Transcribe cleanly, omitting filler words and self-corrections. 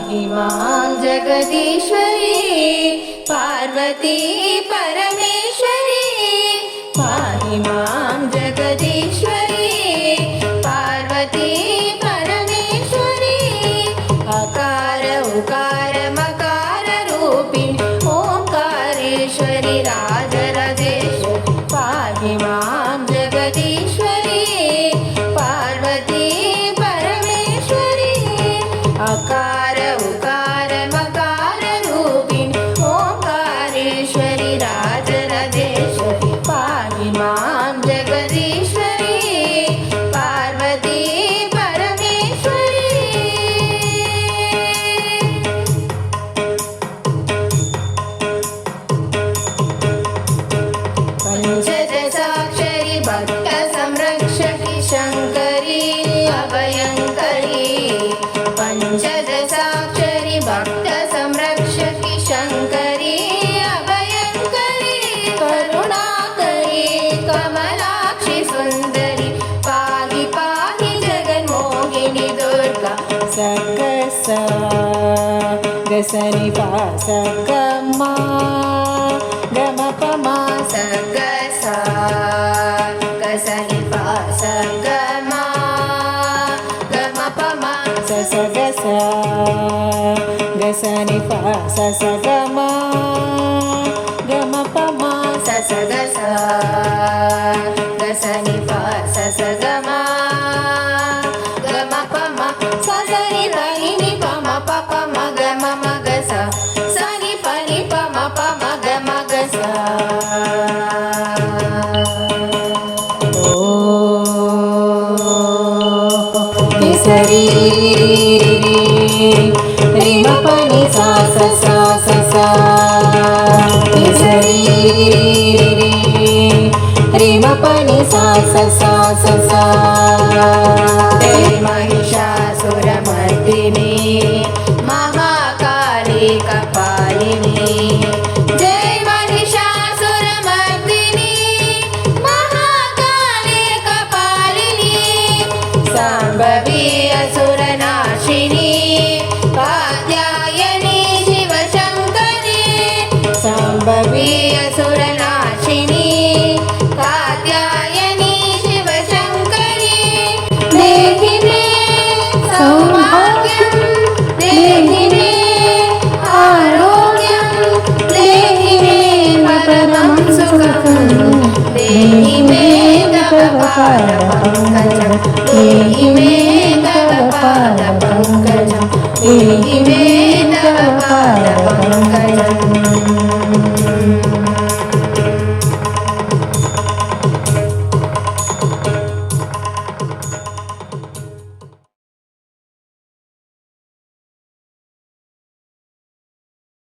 पाहि मां जगदीश्वरी पार्वती परमेश्वरी पाहि मां जगदीश्वरी पार्वती परमेश्वरी अकार उकार मकार रूपिणी ओंकारेश्वरी राजराजेश्वरी पाहि मां जगदीश्वरी पार्वती परमेश्वरी अकार उकार मकार रूपिणी ओंकारेश्वरी राजराजेश्वरी पाहि मां जगदीश्वरी पार्वती परमेश्वरी पंचदशाक्षरी भक्त संरक्षकी शंकरी अभयंकरी पंचदशाक्षरी भक्त संरक्षकी शंकरी अभयंकरी करुणाकरी कमलाक्षी सुंदरी पाहि पाहि जगन्मोहिनी दुर्गा सगसा गसनि पास गमा गम पमा सगसा गसनि पास गमा गम पमा सगसा गसनि पास सगमा गम पमा सगसा गसनि पास सगमा गम पमा सनि पनि नि पम पप मग मम गस सनि पनि पम पम ग मग स सरी रि म प नि सा सा सा सा सा सरी रि म प नि सा सा सा सा सा जय महिषासुरमर्दिनी महाकाली कपालिनी जय महिषासुरमर्दिनी महाकाली कपालिनी शाम्भवी असुरनाशिनी कात्यायनी शिवशङ्करी शाम्भवी असुरनाशिनी कात्यायनी शिवशङ्करी देहि मे सौभाग्यं देहि मे आरोग्यं देहि मे परमं सुखं देहि मे तव पादपङ्कजं देहि मे तव पादपङ्कजं देहि मे तव पादपङ्कजम्